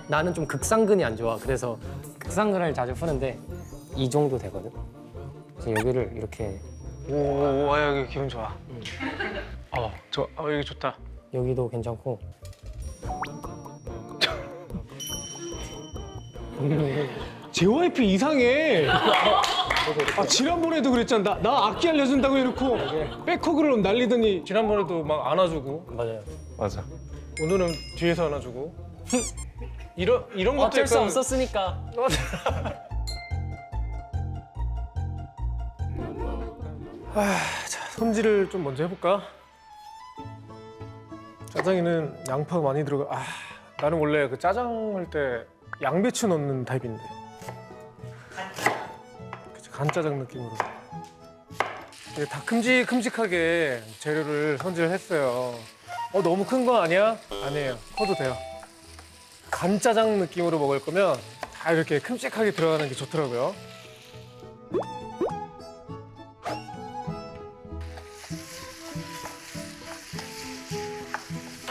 나는 좀 극상근이 안 좋아. 그래서 극상근을 자주 푸는데 이 정도 되거든. 그래서 여기를 이렇게 오, 아, 여기 기분 좋아. 여기 좋다. 여기도 괜찮고. JYP 이상해. 지난번에도 그랬잖아. 나 악기 알려준다고 해놓고 백허그를 날리더니 지난번에도 막 안아주고. 맞아요. 맞아. 오늘은 뒤에서 안아주고. 이런 것도 어쩔 수 약간 없었으니까. 자, 손질을 좀 먼저 해볼까? 짜장에는 양파가 많이 들어가. 나는 원래 그 짜장 할 때 양배추 넣는 타입인데. 그치, 간짜장 느낌으로. 이게 다 큼직큼직하게 재료를 손질했어요. 너무 큰 거 아니야? 아니에요. 커도 돼요. 간짜장 느낌으로 먹을 거면 다 이렇게 큼직하게 들어가는 게 좋더라고요.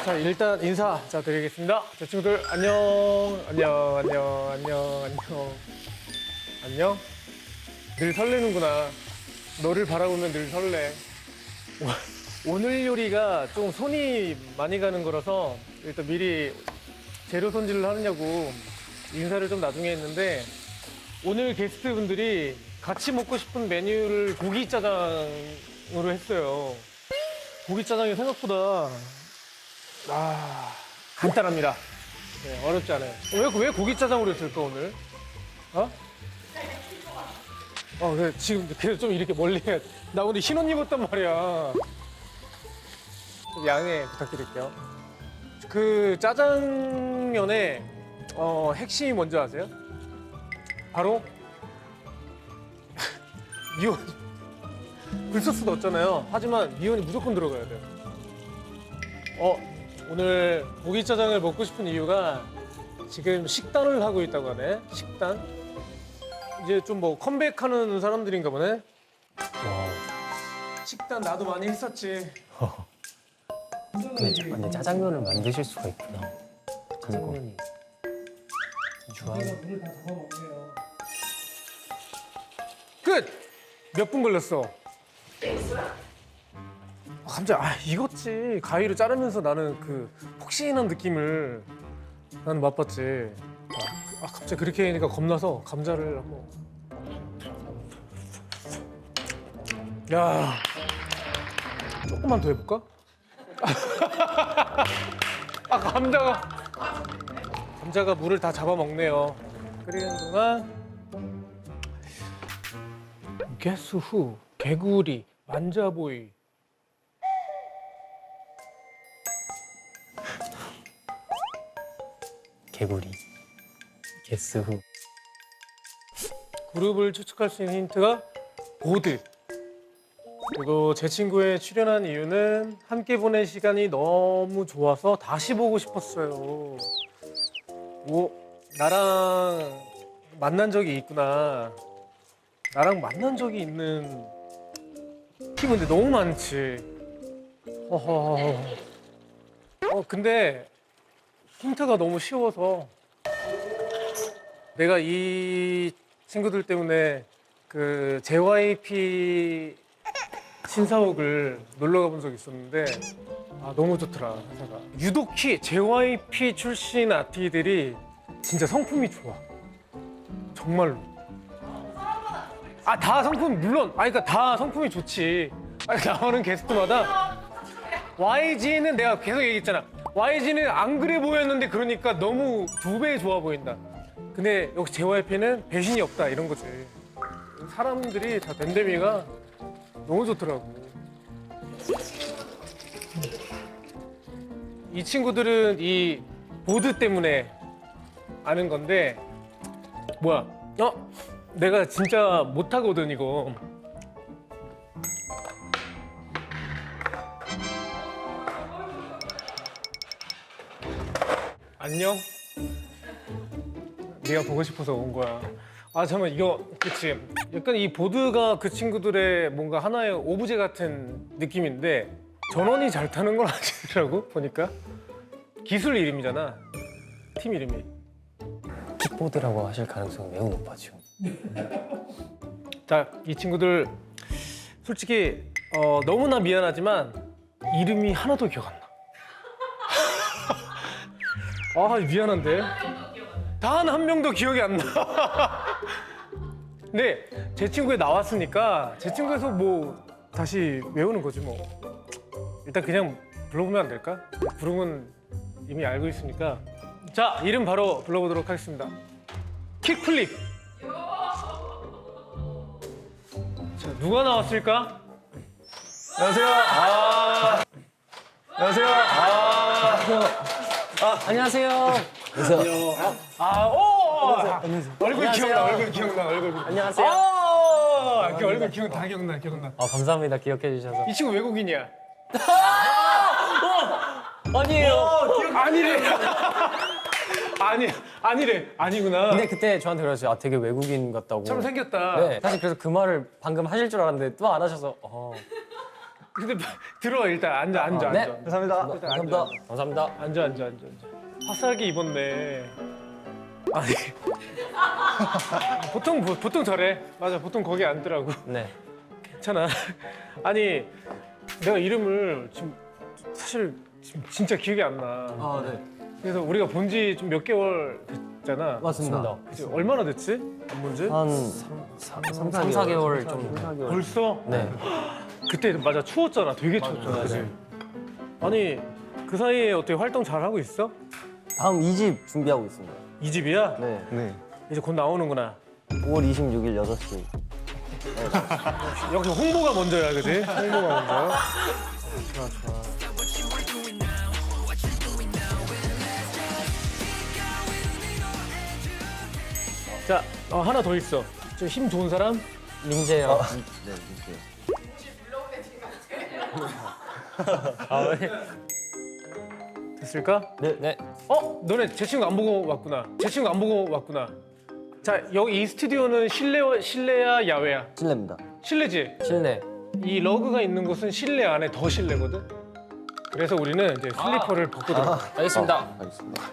자, 일단 인사 드리겠습니다. 자, 친구들 안녕. 안녕. 늘 설레는구나. 너를 바라보면 늘 설레. 오늘 요리가 좀 손이 많이 가는 거라서 일단 미리 재료 손질을 하느냐고 인사를 좀 나중에 했는데, 오늘 게스트분들이 같이 먹고 싶은 메뉴를 고기짜장으로 했어요. 고기짜장이 생각보다 간단합니다. 네, 어렵지 않아요. 왜 고기짜장으로 했을까 오늘? 그래, 지금 그래서 좀 이렇게 멀리 해야 돼. 나 오늘 흰 옷 입었단 말이야. 좀 양해 부탁드릴게요. 그 짜장면의 핵심이 뭔지 아세요? 바로 미원. 굴소스 넣었잖아요. 하지만 미원이 무조건 들어가야 돼요. 오늘 고기짜장을 먹고 싶은 이유가 지금 식단을 하고 있다고 하네. 식단. 이제 좀 뭐 컴백하는 사람들인가 보네. 식단 나도 많이 했었지. 근데 짜장면을 만드실 수가 있구나. 짜장면이 물을 다 잡아먹네요. 끝! 몇 분 걸렸어? 감자, 익었지. 가위로 자르면서 나는 그 폭신한 느낌을 나는 맛봤지. 갑자기 그렇게 하니까 겁나서 감자를 한번. 야, 조금만 더 해볼까? 감자가 물을 다 잡아먹네요. 끓이는 동안 게스 후, 개구리, 만자보이. 개구리, 게스후. 그룹을 추측할 수 있는 힌트가 보드. 그리고 제 친구에 출연한 이유는 함께 보낸 시간이 너무 좋아서 다시 보고 싶었어요. 나랑 만난 적이 있구나. 나랑 만난 적이 있는 팀은 근데 너무 많지. 근데 힌트가 너무 쉬워서 내가 이 친구들 때문에 그 JYP 신사옥을 놀러 가본 적이 있었는데 너무 좋더라. 회사가 유독히 JYP 출신 아티들이 진짜 성품이 좋아. 정말로. 다 성품 물론 그러니까 다 성품이 좋지. 나오는 게스트마다 YG는 내가 계속 얘기했잖아. YG는 안 그래 보였는데 그러니까 너무 2배 좋아 보인다. 근데 역시 JYP는 배신이 없다 이런 거지. 사람들이 다 댐댐이가 너무 좋더라고. 이 친구들은 이 보드 때문에 아는 건데 내가 진짜 못하거든 이거. 안녕? 네가 보고 싶어서 온 거야. 잠깐만 이거 그치? 약간 이 보드가 그 친구들의 뭔가 하나의 오브제 같은 느낌인데 전원이 잘 타는 건 아니더라고 보니까. 기술 이름이잖아 팀 이름이. 킥보드라고 하실 가능성이 매우 높아죠. 자, 이 친구들 솔직히 너무나 미안하지만 이름이 하나도 기억 안 나. 아, 미안한데. 단 한 명도 기억이 안 나. 근데 제 친구에 나왔으니까 제 친구에서 뭐 다시 외우는 거지 뭐. 일단 그냥 불러보면 안 될까? 부름은 이미 알고 있으니까. 자, 이름 바로 불러보도록 하겠습니다. 킥플립. 자, 누가 나왔을까? 안녕하세요. 안녕하세요. 안녕하세요. 얼굴 기억나, 얼굴 기억나, 얼굴. 안녕하세요. 이렇게 얼굴 다 기억나. 감사합니다. 기억해 주셔서. 이 친구 외국인이야. 아니에요. 아니래. 아니래. 아니구나. 근데 그때 저한테 그러셨어요. 아, 되게 외국인 같다고. 참 생겼다. 네. 사실 그래서 그 말을 방금 하실 줄 알았는데 또 안 하셔서. 근데 들어와 일단 앉아. 네. 감사합니다. 감사합니다. 감사합니다. 앉아. 화사하게 입었네. 아니. 보통 저래. 맞아. 보통 거기 앉더라고. 네. 괜찮아. 아니 내가 이름을 지금 사실 지금 진짜 기억이 안 나. 네. 그래서 우리가 본 지 좀 몇 개월 됐잖아. 맞습니다. 그치? 얼마나 됐지? 안 본 지? 한 3, 4개월 좀. 벌써? 네. 그때 맞아 추웠잖아. 되게 추웠잖아. 그치? 아니 그 사이에 어떻게 활동 잘 하고 있어? 다음 2집 준비하고 있습니다. 이 집이야? 네. 이제 곧 나오는구나. 5월 26일 6시. 역시 홍보가 먼저야, 그지? 홍보가 먼저. 좋아. 자, 하나 더 있어. 좀 힘 좋은 사람? 민재요. 네, 이렇게. 됐을까? 네. 너네 제 친구 안 보고 왔구나. 자, 여기 이 스튜디오는 실내야, 야외야? 실례입니다. 실내지? 실내. 이 러그가 있는 곳은 실내 안에 더 실내거든? 그래서 우리는 이제 슬리퍼를 벗고 들어가. 알겠습니다. 알겠습니다.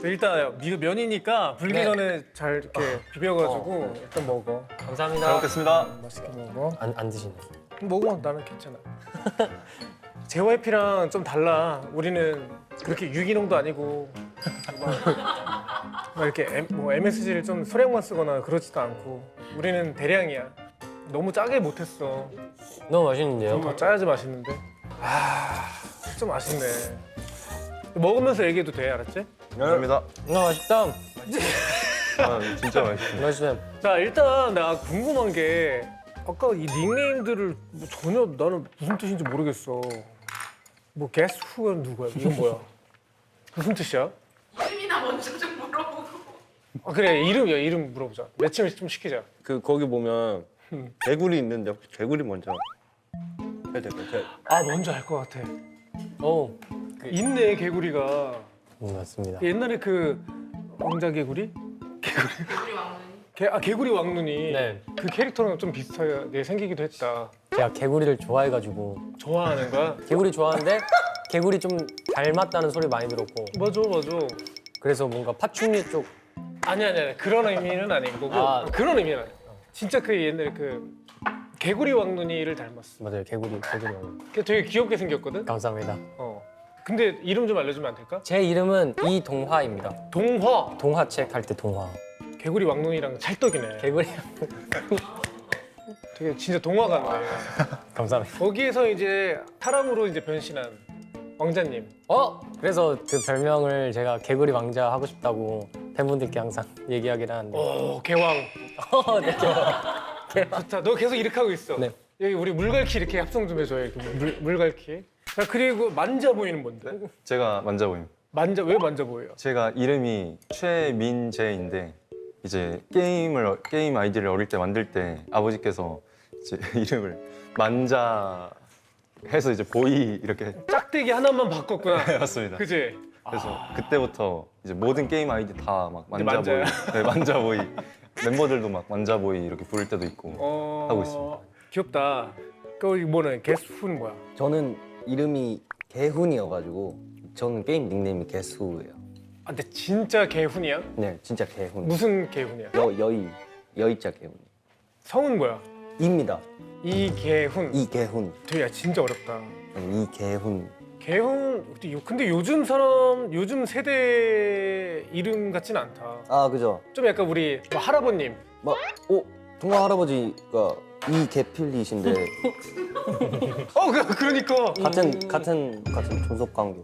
일단 면이니까 불기 네. 전에 잘 이렇게 비벼가지고 일단 먹어. 감사합니다. 잘 먹겠습니다. 맛있게 먹어. 안 드시네. 먹어, 나는 괜찮아. JYP랑 좀 달라. 우리는 그렇게 유기농도 아니고 막 이렇게 MSG를 좀 소량만 쓰거나 그러지도 않고 우리는 대량이야. 너무 짜게 못했어. 너무 맛있는데요? 더 짜야지 맛있는데. 좀 아쉽네. 먹으면서 얘기해도 돼, 알았지? 감사합니다. 맛있다. 진짜 맛있어요. 맛있어요. 자, 일단 나 궁금한 게 아까 이 닉네임들을 뭐 전혀 나는 무슨 뜻인지 모르겠어. 뭐 게스 후는 누구야? 이건 뭐야? 무슨 뜻이야? 이름이나 먼저 좀 물어보고. 그래, 이름 물어보자. 매칭을 좀 시키자. 거기 보면 개구리 있는데 혹시 개구리 먼저 해야 될까요? 먼저 알 것 같아. 오. 있네, 개구리가. 맞습니다. 옛날에 그 왕자 개구리? 우리 왕눈이. 개구리 왕눈이 네. 그 캐릭터랑 좀 비슷하게 생기기도 했다. 제가 개구리를 좋아해가지고 좋아하는 거야? 개구리 좋아하는데 개구리 좀 닮았다는 소리 많이 들었고 맞아. 그래서 뭔가 파충류 쪽 아니. 그런 의미는 아닌 거고. 그런 의미는 아니야. 진짜 그 옛날에 그 개구리 왕눈이를 닮았어. 맞아요. 개구리. 걔 되게 귀엽게 생겼거든? 감사합니다. 근데 이름 좀 알려주면 안 될까? 제 이름은 이동화입니다. 동화. 동화책 할 때 동화. 개구리 왕눈이랑 찰떡이네. 개구리. 되게 진짜 동화 같네. 감사합니다. 거기에서 이제 사람으로 이제 변신한 왕자님. 그래서 그 별명을 제가 개구리 왕자 하고 싶다고 팬분들께 항상 얘기하긴 하는데. 개왕. 네. 좋다. 너 계속 이렇게 하고 있어. 네. 여기 우리 물갈퀴 이렇게 합성 좀 해줘요. 이렇게 물갈퀴. 자, 그리고 만자보이는 뭔데? 제가 만져보입니다. 왜 만자보예요? 제가 이름이 최민재인데 이제 게임 아이디를 어릴 때 만들 때 아버지께서 이제 이름을 만자 해서 이제 보이 이렇게 짝대기 하나만 바꿨구나. 해봤습니다. 그지? 그래서 그때부터 이제 모든 게임 아이디 다 막 이제 만자보이, 만자야? 네, 만자보이 멤버들도 막 만자보이 이렇게 부를 때도 있고 하고 있습니다. 귀엽다. 그 뭐는 게스트후는 뭐야? 저는 이름이 개훈이어가지고 저는 게임 닉네임이 개수예요. 아, 근데 진짜 개훈이야? 네, 진짜 개훈. 무슨 개훈이야? 여의자 개훈. 성은 뭐야? 입니다. 이개훈. 이개훈. 되게 야, 진짜 어렵다. 이개훈. 개훈 근데 요즘 사람 요즘 세대 이름 같진 않다. 아, 그죠. 좀 약간 우리 뭐 할아버님. 동화 할아버지가 이계필이신데 그러니까 같은 존속 관계.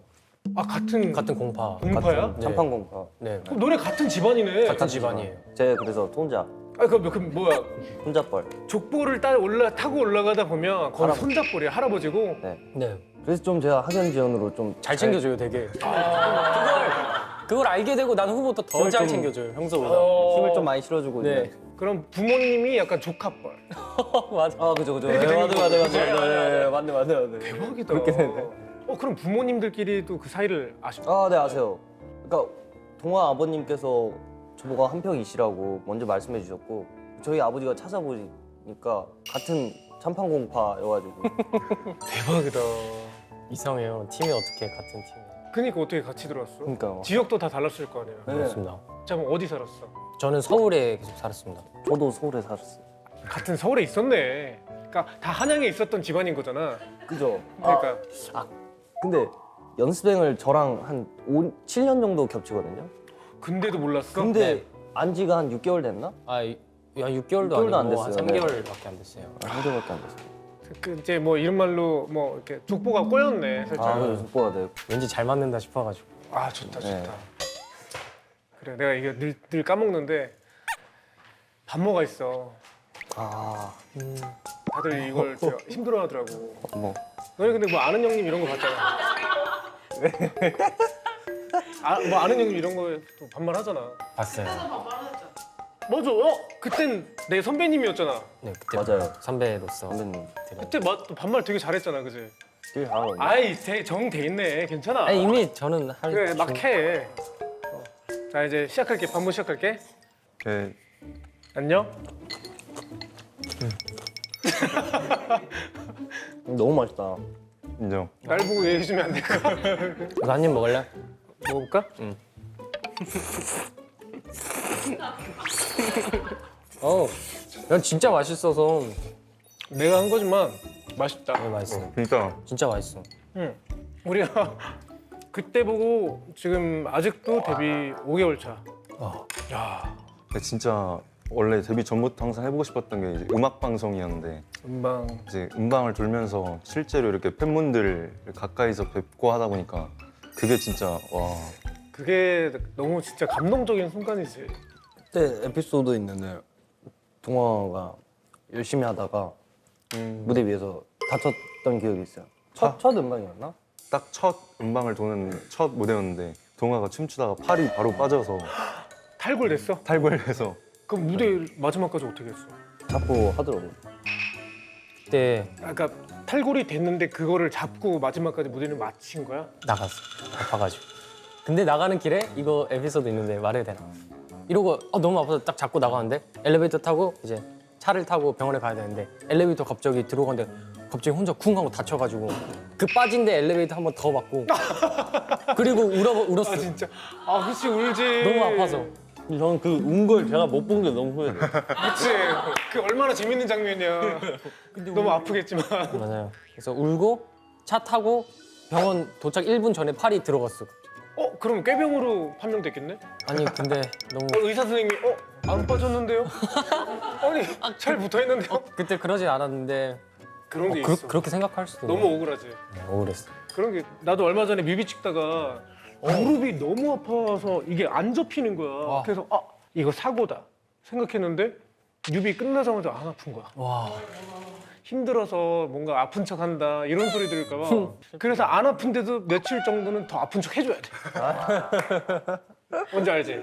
아 같은 같은 공파. 공파야? 같은 참판 공파. 네. 그럼 너네 같은 집안이네. 같은 집안이에요. 제 그래서 통자, 그 뭐야 통자뻘. 족보를 타고 올라가다 보면 거기 손잡벌이야 할아버지고. 네. 네. 그래서 좀 제가 학연 지원으로 좀 잘 챙겨줘요, 되게. 그걸 알게 되고 난 후부터 더 잘 챙겨줘요, 평소보다. 힘을 좀 많이 실어주고. 네. 있는데. 그럼 부모님이 약간 조카뻘. 맞아. 아, 그죠. 이렇게 네, 생긴 맞네. 대박이다. 그렇게 되네. 그럼 부모님들끼리도 그 사이를 아시고. 아, 네, 아세요. 그러니까 동화 아버님께서 저보고 한평이시라고 먼저 말씀해 주셨고 저희 아버지가 찾아보니까 같은 참판공파여가지고 대박이다. 이상해요. 팀이 어떻게 같은 팀이에요? 그러니까 어떻게 같이 들어왔어? 그러니까 지역도 다 달랐을 거 아니야. 네. 그렇습니다. 자, 그럼 어디 살았어? 저는 서울에 계속 살았습니다. 저도 서울에 살았어요. 같은 서울에 있었네. 그러니까 다 한양에 있었던 집안인 거잖아. 그죠? 그러니까 근데 연습생을 저랑 한 7년 정도 겹치거든요. 근데도 몰랐어? 근데 안 지가 한 6개월 됐나? 한 6개월도 6개월도 아니고 안 한 됐어요. 3개월밖에 안 됐어요. 한 개월밖에 안 됐어요. 그 이제 뭐 이런 말로 뭐 이렇게 족보가 꼬였네 살짝. 아, 그래서 속보가 돼요. 왠지 잘 맞는다 싶어가지고. 아 좋다 좋다. 네. 그래 내가 이거 늘 까먹는데 반모가 있어. 아, 다들 이걸 진짜 힘들어하더라고. 뭐 너네 근데 뭐 아는 형님 이런 거 봤잖아. 뭐 아는 형님 이런 거에 또 반말하잖아. 봤어요. 말하셨잖아. 맞아. 그땐 내 선배님이었잖아. 네, 그때 맞아요. 선배로서. 선배님 그때 또 반말 되게 잘했잖아, 그지? 되게 잘하거든요. 아이 정돼 있네, 괜찮아. 아니, 이미 저는 할 그래 막 해. 자 이제 시작할게. 반문 시작할게. 네, 안녕. 너무 맛있다. 인정. 날 보고 얘기해 주면 안 될까? 이거 한 입 먹을래? 먹어볼까? 난 진짜 맛있어서. 내가 한 거지만 맛있다. 네, 맛있어. 진짜 진짜 맛있어. 응. 우리가 그때 보고 지금 아직도 데뷔 5개월 차. 야, 근데 진짜 원래 데뷔 전부터 항상 해보고 싶었던 게 이제 음악 방송이었는데 음방. 이제 음방을 돌면서 실제로 이렇게 팬분들을 가까이서 뵙고 하다 보니까 그게 진짜 와. 그게 너무 진짜 감동적인 순간이지. 그때 에피소드 있는데 동화가 열심히 하다가 무대 위에서 다쳤던 기억이 있어요. 첫 음방이었나? 딱 첫 음방을 도는 첫 무대였는데 동아가 춤추다가 팔이 바로 빠져서 탈골됐어? 탈골해서 그럼 무대 마지막까지 어떻게 했어? 자꾸 하더라고요. 그때 그러니까 탈골이 됐는데 그거를 잡고 마지막까지 무대를 마친 거야? 나갔어. 아파가지고. 근데 나가는 길에 이거 에피소드 있는데 말해도 되나? 이러고 너무 아파서 딱 잡고 나가는데 엘리베이터 타고 이제 차를 타고 병원에 가야 되는데 엘리베이터 갑자기 들어가는데 갑자기 혼자 쿵 하고 다쳐가지고 그 빠진 데 엘리베이터 한 번 더 맞고 그리고 울었어. 아 진짜? 아 그치 울지. 너무 아파서. 저는 그 운 걸 제가 못 본 게 너무 후회돼요. 그치. 그 얼마나 재밌는 장면이야. 너무 아프겠지만. 맞아요. 그래서 울고 차 타고 병원 도착 1분 전에 팔이 들어갔어. 그럼 꾀병으로 판명됐겠네? 아니 근데 너무 의사 선생님이 안 빠졌는데요? 아니 잘 붙어있는데요? 그때 그러진 않았는데 그런 게 있어. 그렇게 생각할 수도 너무 있네. 억울하지. 억울했어. 그런 게 나도 얼마 전에 뮤비 찍다가 무릎이 너무 아파서 이게 안 접히는 거야. 와. 그래서 이거 사고다 생각했는데 뮤비 끝나자마자 안 아픈 거야. 와. 힘들어서 뭔가 아픈 척 한다 이런 소리 들을까 봐. 그래서 안 아픈데도 며칠 정도는 더 아픈 척 해줘야 돼. 뭔지 알지?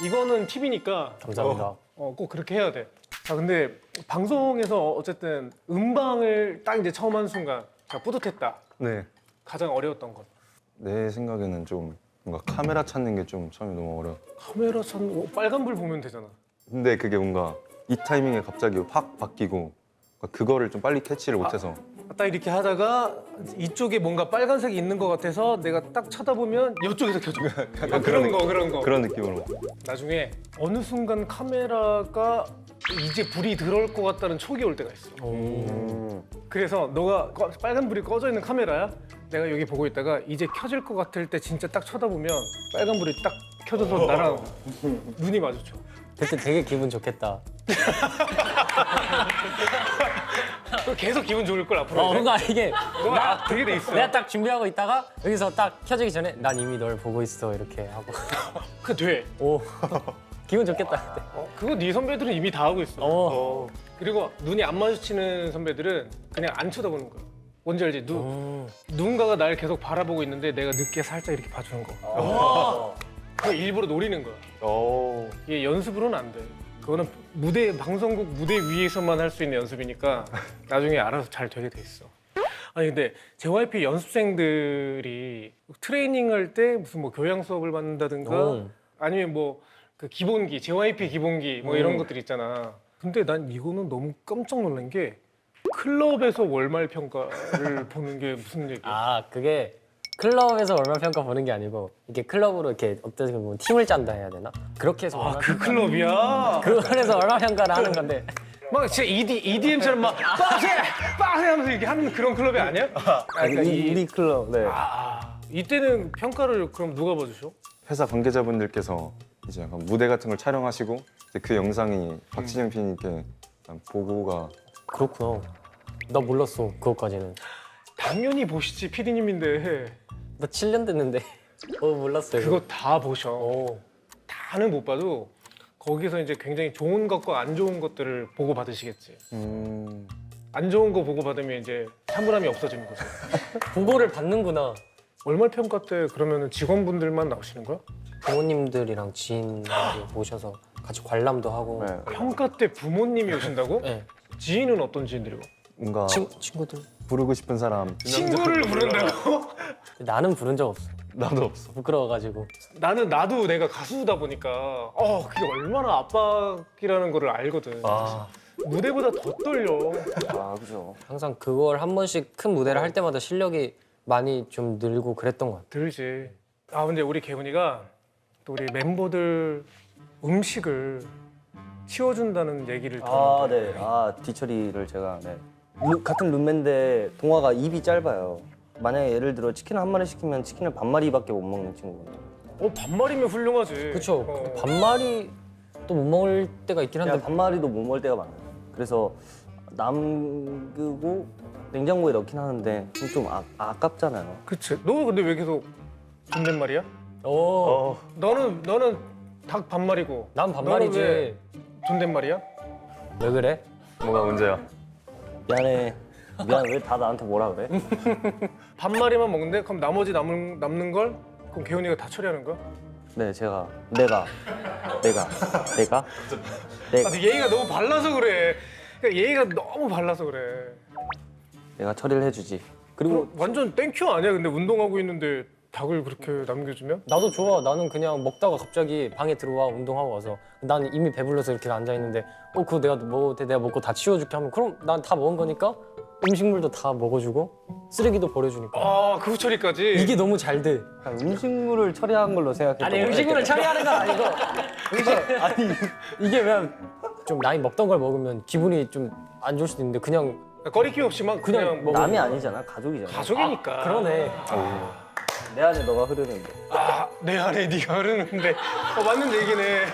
이거는 팁이니까 감사합니다. 꼭 그렇게 해야 돼. 근데 방송에서 어쨌든 음방을 딱 이제 처음 한 순간 자, 뿌듯했다. 네. 가장 어려웠던 것. 내 생각에는 좀 뭔가 카메라 찾는 게 좀 처음에 너무 어려워. 카메라 찾는 빨간불 보면 되잖아. 근데 그게 뭔가 이 타이밍에 갑자기 확 바뀌고 그거를 좀 빨리 캐치를 못해서 딱 이렇게 하다가 이쪽에 뭔가 빨간색이 있는 것 같아서 내가 딱 쳐다보면 이쪽에서 켜져. 약간 그런 거. 그런 느낌으로. 나중에 어느 순간 카메라가 이제 불이 들어올 것 같다는 촉이 올 때가 있어. 그래서 너가 빨간 불이 꺼져 있는 카메라야. 내가 여기 보고 있다가 이제 켜질 것 같을 때 진짜 딱 쳐다보면 빨간 불이 딱 켜져서 나랑 눈이 마주쳐. 그때 되게 기분 좋겠다. 그럼 계속 기분 좋을 걸 앞으로. 이제. 뭔가 이게 너가 되게 돼 있어. 내가 딱 준비하고 있다가 여기서 딱 켜지기 전에 난 이미 널 보고 있어 이렇게 하고 그 돼. 오 기분 좋겠다 그때. 그거 네 선배들은 이미 다 하고 있어. 그리고 눈이 안 마주치는 선배들은 그냥 안 쳐다보는 거야. 뭔지 알지? 누군가가 날 계속 바라보고 있는데 내가 늦게 살짝 이렇게 봐주는 거. 그거 일부러 노리는 거야. 오. 이게 연습으로는 안 돼. 그거는 방송국 무대 위에서만 할 수 있는 연습이니까 나중에 알아서 잘 되게 돼 있어. 아니 근데 JYP 연습생들이 트레이닝 할 때 무슨 뭐 교양 수업을 받는다든가 아니면 뭐 그 기본기, JYP 기본기 뭐 이런 것들 있잖아. 근데 난 이거는 너무 깜짝 놀란 게 클럽에서 월말 평가를 보는 게 무슨 얘기야? 아 그게 클럽에서 월말 평가 보는 게 아니고 이게 클럽으로 이렇게 어떻게 보면 팀을 짠다 해야 되나? 그렇게 해서 월말 그 클럽이야? 그래서 월말 평가를 하는 건데 막 진짜 EDM처럼 막 빠세! 빠세! 하면서 이렇게 하는 그런 클럽이 아니야? 그러니까 우리 클럽. 네. 이때는 평가를 그럼 누가 봐주셔? 회사 관계자분들께서 이제 약간 무대 같은 걸 촬영하시고 이제 그 영상이 박진영 PD님께 보고가 그렇구나. 나 몰랐어 그것까지는. 당연히 보시지 PD님인데 나 7년 됐는데 몰랐어요. 그거 다 보셔. 오. 다는 못 봐도 거기서 이제 굉장히 좋은 것과 안 좋은 것들을 보고 받으시겠지. 안 좋은 거 보고 받으면 이제 사물함이 없어지는 거죠. 보고를 받는구나. 월말 평가 때 그러면 직원분들만 나오시는 거야? 부모님들이랑 지인들 모셔서 같이 관람도 하고. 네. 평가 때 부모님이 오신다고? 네. 지인은 어떤 지인들이고? 뭔가 친구들. 부르고 싶은 사람 친구를 부른다고? 나는 부른 적 없어. 나도 없어. 부끄러워가지고. 나도 내가 가수다 보니까 그게 얼마나 압박이라는 거를 알거든. 무대보다 더 떨려. 그죠. 항상 그걸 한 번씩 큰 무대를 할 때마다 실력이 많이 좀 늘고 그랬던 것 같아. 들지. 근데 우리 개훈이가 또 우리 멤버들 음식을 치워준다는 얘기를 들었는데 네. 뒤처리를 제가 네. 같은 룸메인데 동화가 입이 짧아요. 만약에 예를 들어 치킨 한 마리 시키면 치킨을 반 마리밖에 못 먹는 친구거든요. 반말이면 훌륭하지. 그쵸. 반말이 또 못 먹을 때가 있긴 한데. 그냥 반 마리도 못 먹을 때가 많아요. 그래서 남기고 냉장고에 넣긴 하는데 좀 아깝잖아요. 그치. 너 근데 왜 계속 존댓말이야? 오. 너는 닭 반말이고. 난 반말이지. 너는 왜 존댓말이야? 왜 그래? 뭐가 문제야? 미안해. 왜 다 나한테 뭐라 그래? 반말이만 먹는데 그럼 나머지 남는 걸 그럼 개훈이가 다 처리하는 거야? 네, 내가. 근데 예의가 너무 발라서 그래. 그러니까 예의가 너무 발라서 그래. 내가 처리를 해주지. 그리고 완전 땡큐 아니야? 근데 운동하고 있는데 닭을 그렇게 남겨주면? 나도 좋아. 나는 그냥 먹다가 갑자기 방에 들어와 운동하고 와서 난 이미 배불러서 이렇게 앉아 있는데 그거 내가 먹고 다 치워줄게 하면 그럼 난 다 먹은 거니까 음식물도 다 먹어주고 쓰레기도 버려주니까 그 후처리까지? 이게 너무 잘 돼. 음식물을 처리한 걸로 생각했던 아니 거예요. 음식물을 처리하는 건 아니고 이게 왜 좀 나이 먹던 걸 먹으면 기분이 좀 안 좋을 수도 있는데 그냥 꺼리낌 없이만 그냥 먹어. 남이 아니잖아, 가족이잖아. 가족이니까. 그러네. 내 안에 너가 흐르는데. 내 안에 네가 흐르는데 맞는 얘기네.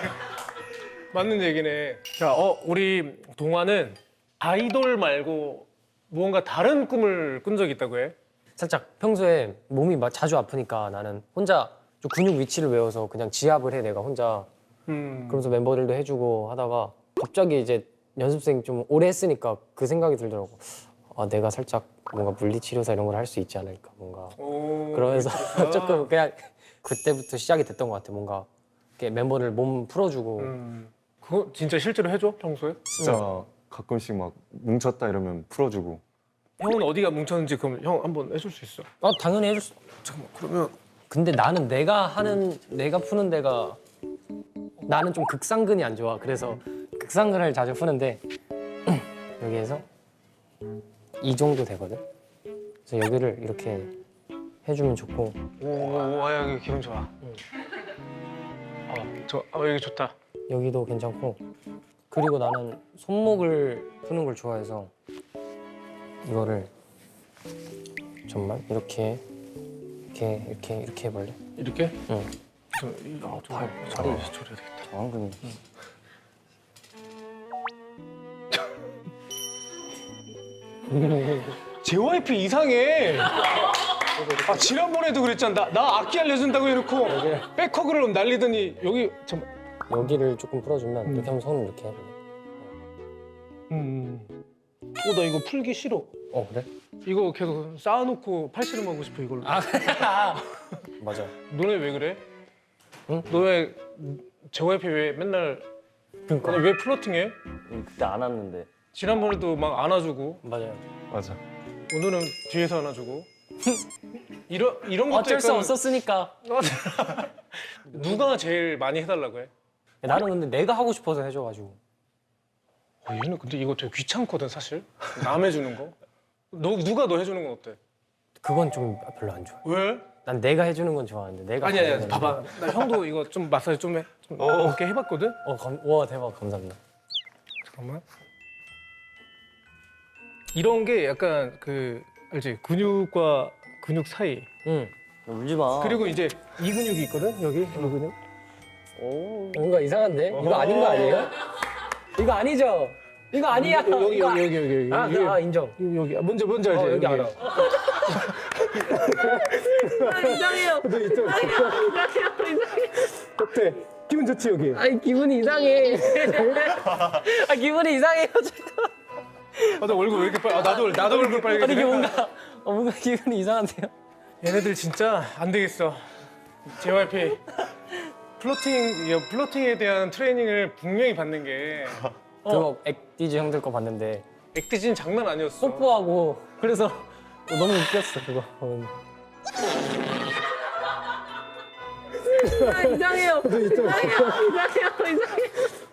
맞는 얘기네. 자, 우리 동화는 아이돌 말고 무언가 다른 꿈을 꾼 적이 있다고 해? 살짝 평소에 몸이 막 자주 아프니까 나는 혼자 좀 근육 위치를 외워서 그냥 지압을 해 내가 혼자. 그러면서 멤버들도 해주고 하다가 갑자기 이제 연습생 좀 오래 했으니까 그 생각이 들더라고. 내가 살짝 뭔가 물리치료사 이런 걸 할 수 있지 않을까 뭔가. 그러면서 조금 그냥 그때부터 시작이 됐던 것 같아. 뭔가 이렇게 멤버들 몸 풀어주고. 그거 진짜 실제로 해줘 평소에? 진짜 가끔씩 막 뭉쳤다 이러면 풀어주고. 형은 어디가 뭉쳤는지 그럼 형 한번 해줄 수 있어? 당연히 해줄 수. 잠깐만 그러면 근데 나는 내가 푸는 데가 나는 좀 극상근이 안 좋아. 그래서 극상근을 자주 푸는데 여기에서 이 정도 되거든. 그래서 여기를 이렇게 해주면 좋고 오, 여기 기분 좋아. 여기 좋다. 여기도 괜찮고 그리고 나는 손목을 푸는 걸 좋아해서 이거를 잠깐만 이렇게 해볼래? 이렇게? 응. 팔이 졸여야 되겠다. 방금 JYP 이상해. 지난번에도 그랬잖아. 나 악기 알려준다고 해놓고 백허그를 날리더니 여기 잠깐. 여기를 조금 풀어주면 이렇게 하면 손을 이렇게 해볼래? 나 이거 풀기 싫어. 그래? 이거 계속 쌓아놓고 팔씨름하고 싶어 이걸로. 맞아. 너네 왜 그래? 응? 너 왜 JYP 왜 맨날 그러니까. 아니, 왜 플러팅해? 그때 안 왔는데 지난번에도 막 안아주고 맞아요. 맞아. 오늘은 뒤에서 안아주고 이런 것도 어쩔 수 약간 없었으니까. 누가 제일 많이 해달라고 해? 나는 근데 내가 하고 싶어서 해줘가지고. 얘는 근데 이거 되게 귀찮거든 사실. 남 해주는 거. 누가 너 해주는 건 어때? 그건 좀 별로 안 좋아. 왜? 난 내가 해주는 건 좋아하는데 내가. 아니 해주는 봐봐. 나 형도 이거 좀 마사지 좀 해. 좀 어깨 해봤거든. 와 대박 감사합니다. 잠깐만. 이런 게 약간 알지? 근육과 근육 사이. 응. 울지 마. 그리고 이제 이 근육이 있거든. 여기 이 근육. 오. 뭔가 이상한데? 이거 아닌 거 아니에요? 이거 아니죠? 이거 아니야. 여기 이거 여기. 아 인정. 여기 뭔지 알지? 여기 알아. 이상해요. 어때? 기분 좋지 여기? 아니 기분이 이상해. 아 기분이 이상해요 지금. 나 얼굴 왜 이렇게 빨? 나도 얼굴 빨개지네. 아니 이게 뭔가 기분이 이상한데요? 얘네들 진짜 안 되겠어. JYP 플로팅에 대한 트레이닝을 분명히 받는 게 그거 액디즈 형들 거 봤는데 액티진 장난 아니었어. 뽀뽀하고 그래서 너무 웃겼어 그거. 이상해요. 이상해요.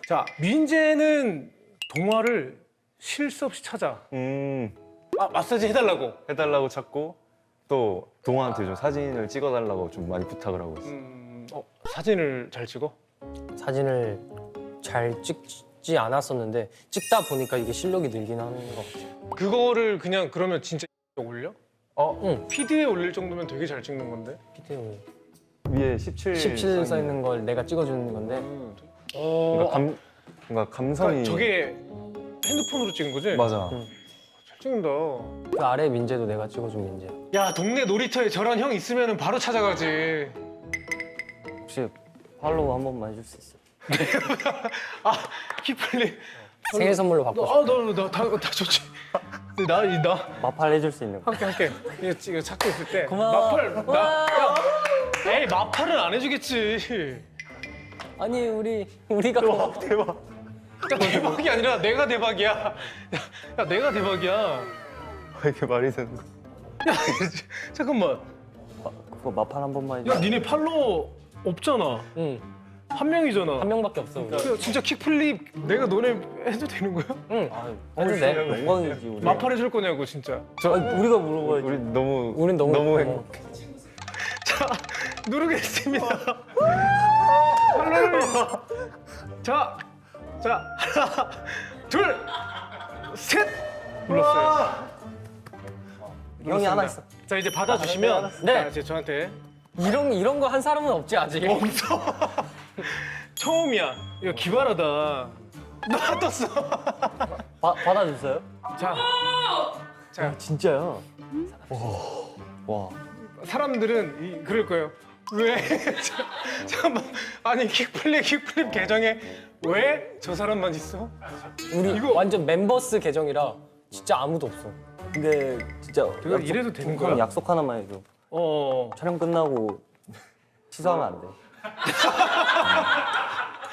자, 민재는 동화를 쉴 새 없이 찾아. 마사지 해달라고. 해달라고 찾고 또 동아한테 좀 사진을 찍어달라고 좀 많이 부탁을 하고 있어. 사진을 잘 찍어? 사진을 잘 찍지 않았었는데 찍다 보니까 이게 실력이 늘긴 하는 것 같아요. 그거를 그냥 그러면 진짜 올려? 응. PD에 올릴 정도면 되게 잘 찍는 건데. 피디형이 위에 17 17 써 있는 걸 내가 찍어주는 건데 뭔가 감성이 저게 핸드폰으로 찍은 거지? 맞아. 잘 찍는다. 그 아래 민재도 내가 찍어준 민재. 야, 동네 놀이터에 저런 형 있으면 바로 찾아가지. 혹시 팔로우 한 번만 해줄 수 있어요? 키플리. 생일 선물로 받고 싶어. 다 좋지. 나 마팔 해줄 수 있는 거. 할게. 이거 찾고 있을 때. 고마워. 마팔. 에이, 마팔은 안 해주겠지. 아니 우리가 대박. 야, 대박이 아니라 내가 대박이야. 야, 내가 대박이야. 이게 말이 되는 거? 잠깐만. 그거 마팔 한 번만 야, 해줄 니네 팔로워 없잖아. 응. 한 명이잖아. 한 명밖에 없어. 우리. 진짜 킥플립 내가 너네 해도 되는 거야? 응. 아, 해도 돼. 영광이지 우리. 마팔 해줄 거냐고 진짜. 우리가 물어봐야지. 우린 너무 너무 행복해. 자, 누르겠습니다. 팔로우를. 자, 하나, 둘, 셋. 눌렀어요. 형이 하나 있어. 자, 이제 받아주시면 네. 자, 이제 저한테 이런 거 한 사람은 없지 아직. 없어. 처음이야. 이거 기발하다. 나 떴어. 받아줬어요? 자, 진짜야. 와. 사람들은 그럴 거예요. 왜? 잠깐만. 아니 킥플립 계정에 왜 저 사람만 있어? 우리 이거- 완전 멤버스 계정이라 진짜 아무도 없어. 근데 진짜 내가 이래도 되는 거야? 형 약속 하나만 해줘. 촬영 끝나고 취소하면 안 돼.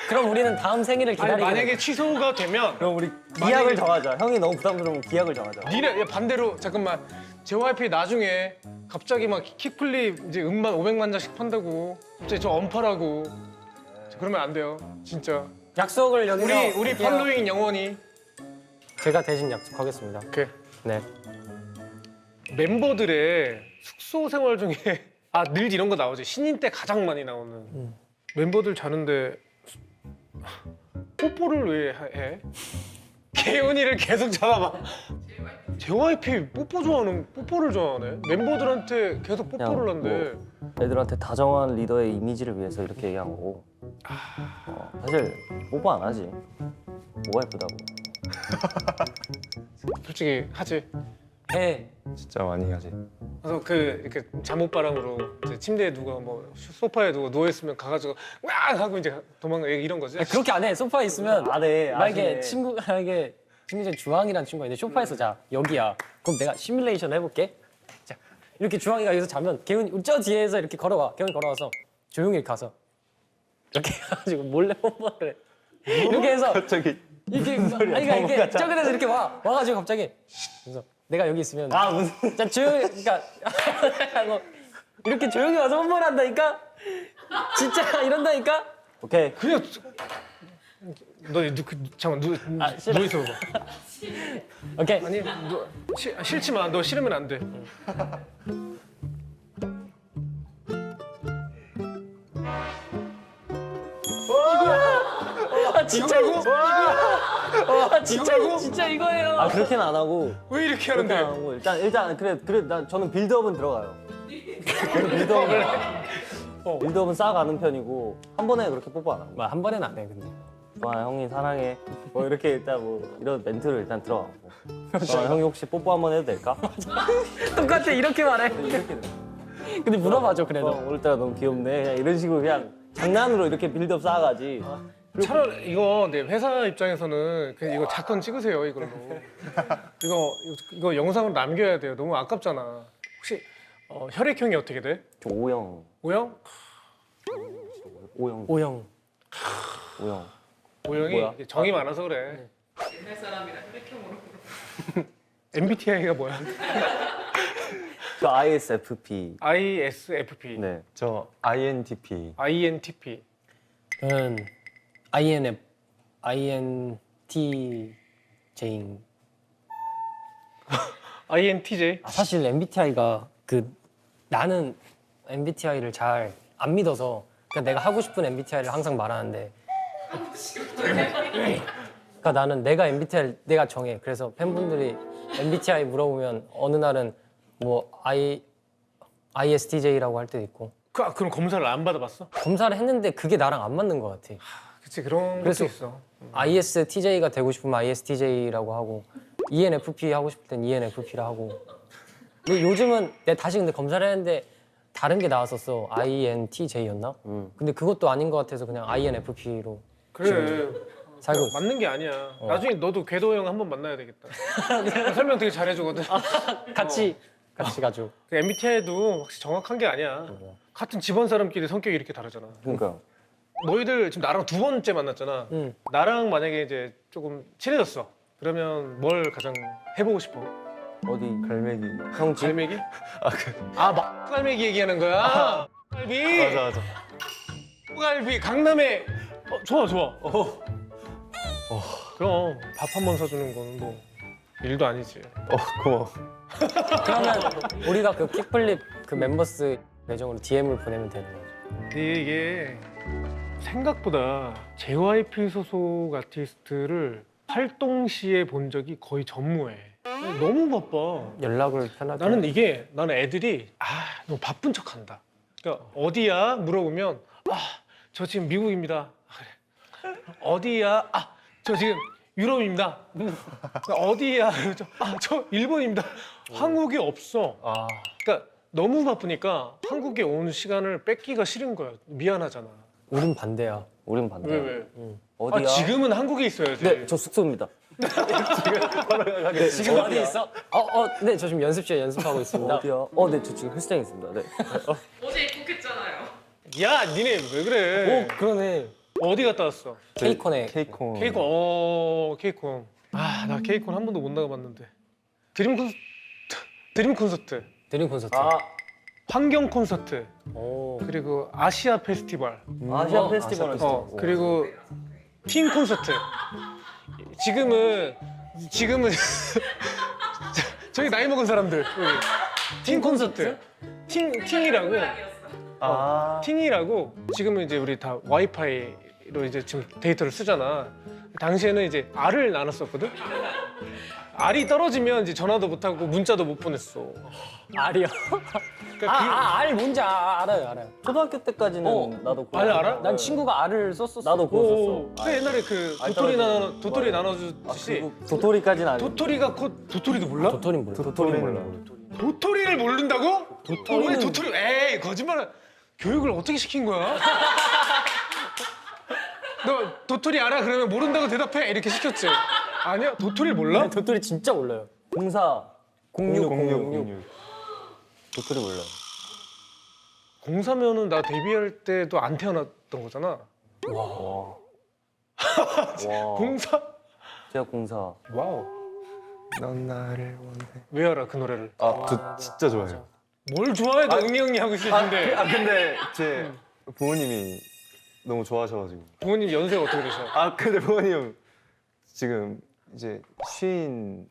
그럼 우리는 다음 생일을 아니 기다리게. 만약에 취소가 되면 그럼 우리 기약을 정하자. 형이 너무 부담스러우면 기약을 정하자. 니네 반대로 잠깐만 JYP 나중에 갑자기 막 킥플립 이제 음반 500만 장씩 판다고 갑자기 저 언팔하고 그러면 안 돼요 진짜. 약속을 여기서 우리 할게요. 팔로잉 영원히. 제가 대신 약속하겠습니다. 오케이. 네. 멤버들의 숙소 생활 중에 늘 이런 거 나오지. 신인 때 가장 많이 나오는 멤버들 자는데 뽀뽀를 왜 해? 개운이를 계속 잡아봐. JYP 뽀뽀를 좋아하네. 멤버들한테 계속 뽀뽀를 그냥 한대. 애들한테 다정한 리더의 이미지를 위해서 이렇게 얘기한 거고. 사실 뽀뽀 안 하지. 뭐가 예쁘다고. 솔직히 하지. 해. 진짜 많이 하지. 그래서 이렇게 잠옷바람으로 이제 침대에 누가 뭐 소파에 누가 누워 있으면 가가지고 와 하고 이제 도망가 이런 거지. 그렇게 안 해. 소파에 있으면 안 해. 만약에 만약에 친구 중에 주황이라는 친구가 있는데 소파에서 자 여기야. 그럼 내가 시뮬레이션 해볼게. 자 이렇게 주황이가 여기서 자면 개훈이 저 뒤에서 이렇게 걸어와. 개훈이 걸어와서 조용히 가서 이렇게 해가지고 몰래 뽀뽀를 해. 이렇게 해서 갑자기 이게 그러니까 이게 저기에서 이렇게 와가지고 갑자기 그래서 내가 여기 있으면 무슨. 자 조용히 그러니까 하고 이렇게 조용히 와서 뽀뽀를 한다니까 진짜 이런다니까. 오케이. 그냥 잠깐 싫어. 누워 있어 봐. 오케이. 아니 싫지만 너 싫으면 안 돼. 진짜고? 이거라고? 진짜 이거예요. 그렇게는 안 하고. 왜 이렇게 그렇게 안 하는데? 하고 일단 그래 저는 빌드업은 들어가요. 저는 빌드업은 쌓아가는 편이고 한 번에 그렇게 뽀뽀 안 하고. 뭐 한 번에는 안 해 근데. 좋아 형이 사랑해. 뭐 이렇게 일단 뭐 이런 멘트를 일단 들어가고. 형이 혹시 뽀뽀 한 번 해도 될까? 똑같아 이렇게 말해. 이렇게 돼. 근데 물어봐줘 그래도. 오늘따라 너무 귀엽네. 그냥 이런 식으로 그냥 장난으로 이렇게 빌드업 쌓아가지. 차라리 이거 내 회사 입장에서는 그냥 이거 사건 찍으세요 이걸로. 이거 영상으로 남겨야 돼요. 너무 아깝잖아. 혹시 혈액형이 어떻게 돼? 저 O형. O형? O형. O형. O형. O형이 뭐야? 정이 많아서 그래. 옛날 사람이라 혈액형으로. MBTI가 뭐야? 저 ISFP. ISFP, 네. 저 INTP. INTP. 저는 INTJ인. INTJ. 사실 MBTI가 나는 MBTI를 잘 안 믿어서 그러니까 내가 하고 싶은 MBTI를 항상 말하는데. 그러니까 나는 내가 MBTI를 내가 정해. 그래서 팬분들이 MBTI 물어보면 어느 날은 뭐 ISTJ라고 할 때도 있고. 그럼 검사를 안 받아봤어? 검사를 했는데 그게 나랑 안 맞는 것 같아. 그치 그런 그래서- 것도 있어. ISTJ가 되고 싶으면 ISTJ라고 하고 ENFP 하고 싶을 땐 ENFP라 하고. 근데 요즘은 내가 다시 근데 검사를 했는데 다른 게 나왔었어. INTJ였나? 근데 그것도 아닌 것 같아서 그냥 INFP로 그래. 살고 있어. 맞는 게 아니야. 나중에 너도 궤도 형 한번 만나야 되겠다. 설명 되게 잘해주거든. 같이 가죠. 그 MBTI도 확실히 정확한 게 아니야. 같은 집안 사람끼리 성격이 이렇게 다르잖아. 그러니까. 너희들 지금 나랑 두 번째 만났잖아. 응. 나랑 만약에 이제 조금 친해졌어. 그러면 뭘 가장 해보고 싶어? 어디 갈매기. 형 집? 갈매기? 갈매기 얘기하는 거야. 갈비. 맞아. 갈비 강남에. 좋아. 그럼 밥 한 번 사주는 거는 뭐 일도 아니지. 고마워. 그러면 우리가 그 킥플립 그 멤버스 계정으로 DM을 보내면 되는 거죠. 근데 이게 생각보다 JYP 소속 아티스트를 활동 시에 본 적이 거의 전무해. 너무 바빠. 연락을 편하게. 나는 애들이 너무 바쁜 척한다. 그러니까 어디야 물어보면 저 지금 미국입니다. 그래. 어디야? 저 지금 유럽입니다. 어디야? 저 일본입니다. 한국에 없어. 그러니까 너무 바쁘니까 한국에 온 시간을 뺏기가 싫은 거야. 미안하잖아. 우린 반대야. 우린 반대. 왜? 어디야? 지금은 한국에 있어야지. 네, 저 숙소입니다. 지금 어디 있어? 네, 저 지금 연습실에 연습하고 있습니다. 어디야? 네, 저 지금 헬스장에 있습니다. 네. 어제 입국했잖아요. 야, 니네 왜 그래? 그러네. 어디 갔다 왔어? 케이콘에. 케이콘. 케이콘. 나 케이콘 한 번도 못 나가봤는데. 드림 콘서트, 드림 콘서트. 환경 콘서트, 오. 그리고 아시아 페스티벌, 아시아 페스티벌 했어. 그리고 틴 콘서트. 지금은 저기 나이 먹은 사람들. 여기. 팀 콘서트. 팅이라고. 아. 팅이라고 지금은 이제 우리 다 와이파이로 이제 지금 데이터를 쓰잖아. 당시에는 이제 알을 나눴었거든. 알이 떨어지면 이제 전화도 못 하고 문자도 못 보냈어. 알이요? 그러니까 알 뭔지 알아요. 초등학교 때까지는 나도 그거 알 알아? 난 친구가 알을 썼었어. 나도 그거 오, 썼어. 근데 옛날에 그 알 도토리 떨어지는 도토리 거. 나눠주듯이 도토리까지는 아니고. 도토리가 도토리도 몰라? 도토리 몰라. 도토리는 몰라요. 도토리를 모른다고? 도토리는- 왜 도토리? 에이 거짓말. 교육을 어떻게 시킨 거야? 너 도토리 알아? 그러면 모른다고 대답해 이렇게 시켰지. 아니야 도토리 몰라? 도토리 진짜 몰라요. 04 0606. 도토리 몰라. 04면은 나 데뷔할 때도 안 태어났던 거잖아. 와. 04? 제가 04. 와우. 넌 나를 원해. 왜 알아 그 노래를? 진짜 좋아해요. 뭘 좋아해? 너 응애응애 하고 있을 텐데. 근데 제 부모님이 너무 좋아하셔가지고. 부모님 연세가 어떻게 되셔? 근데 부모님 지금 이제 쉰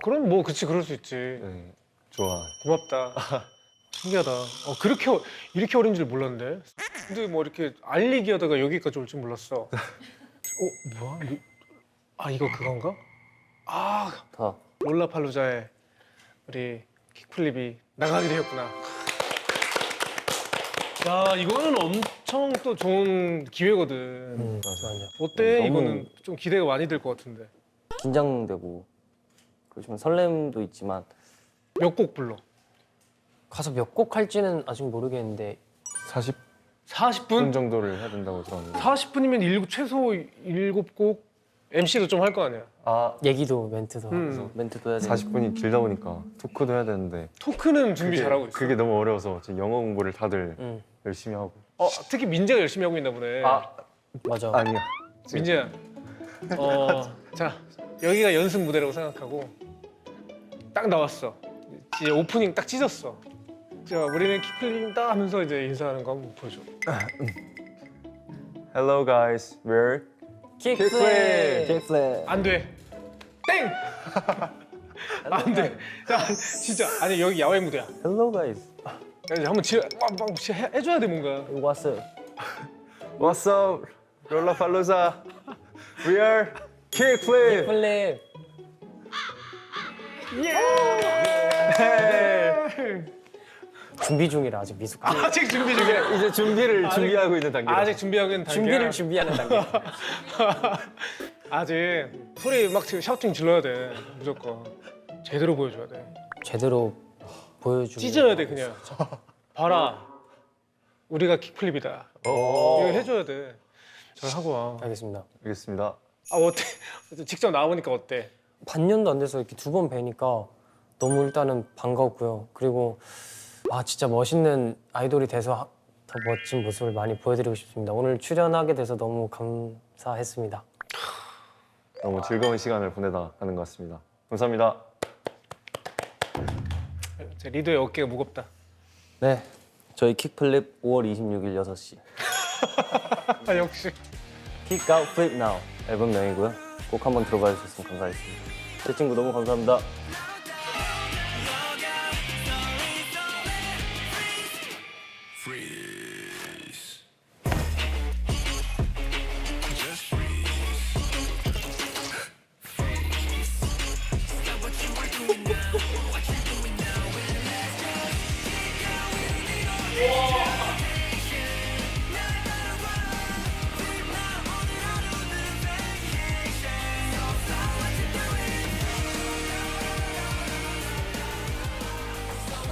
그럼 뭐 그치 그럴 수 있지. 네, 좋아. 고맙다. 신기하다. 이렇게 어린 줄 몰랐는데. 근데 뭐 이렇게 알리기 하다가 여기까지 올 줄 몰랐어. 뭐야? 이거 그건가? 다. 롤라팔루자에 우리 킥플립이 나가게 되었구나. 야, 이거는 엄청 또 좋은 기회거든. 맞아. 어때? 너무- 이거는 좀 기대가 많이 될 것 같은데. 긴장되고 그렇지만 설렘도 있지만 몇 곡 불러? 가서 몇 곡 할지는 아직 모르겠는데 40분 40분? 정도를 해야 된다고 들었는데. 40분이면 최소 7곡? MC도 좀 할 거 아니야? 얘기도 멘트도 멘트도 해야 돼. 40분이 길다 보니까 토크도 해야 되는데 토크는 준비 잘하고 있어. 그게 너무 어려워서 지금 영어 공부를 다들 응. 열심히 하고. 특히 민재가 열심히 하고 있나 보네. 맞아. 아니야. 민재야. 자, 여기가 연습 무대라고 생각하고 딱 나왔어. 이제 오프닝 딱 찢었어. 자, 우리는 킥플립 딱 하면서 이제 인사하는 거 한번 보여줘. Hello guys, we're 킥플립. 킥플립. 안 돼. 땡! 안 돼. 자, 진짜. 아니, 여기 야외 무대야. Hello guys. 야, 이제 한번 해줘야 돼, 뭔가. What's up? What's up, 롤라팔루자. We are Kickflip. 킥플립. 준비 중이라 아직 미숙. 아직 준비 중이야. 이제 준비를 준비하고 있는 단계라. 아직 준비하고 있는 단계야. 준비를 준비하는 단계. 아직 소리 막 지금 샤우팅 질러야 돼. 무조건. 제대로 보여줘야 돼. 제대로 보여주고. 찢어야 돼, 그냥. 봐라. 우리가 킥플립이다. 이거 해줘야 돼. 잘 하고 와. 알겠습니다. 알겠습니다. 어때? 직접 나와보니까 어때? 반년도 안 돼서 이렇게 두 번 뵈니까 너무 일단은 반가웠고요. 그리고 진짜 멋있는 아이돌이 돼서 더 멋진 모습을 많이 보여드리고 싶습니다. 오늘 출연하게 돼서 너무 감사했습니다. 너무 즐거운 시간을 보내다 가는 것 같습니다. 감사합니다. 제 리더의 어깨가 무겁다. 네. 저희 킥플립 5월 26일 6시. 역시. Kick Out Flip Now 앨범명이고요. 꼭 한번 들어봐 주셨으면 감사하겠습니다. 제 친구 너무 감사합니다.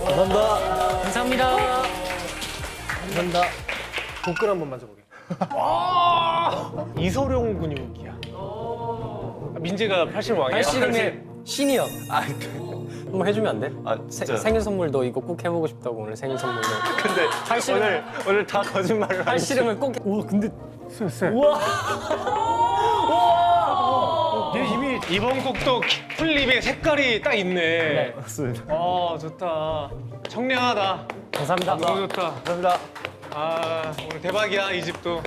감사합니다. 감사합니다. 감사합니다. 복근 한번 만져보게. 이소룡 근육이야. 민재가 팔씨름왕이야. 팔씨름의 신이요. 한번 해주면 안 돼? 진짜. 생일 선물 너 이거 꼭 해보고 싶다고 오늘 생일 선물로. 근데 팔씨름 오늘 다 거짓말을 팔씨름을 꼭. 우와 근데 쎄. 우와. 얘 이미 이번 곡도 킥플립의 색깔이 딱 있네. 맞습니다. 좋다. 청량하다. 감사합니다. 너무 좋다. 감사합니다. 오늘 대박이야 이 집도.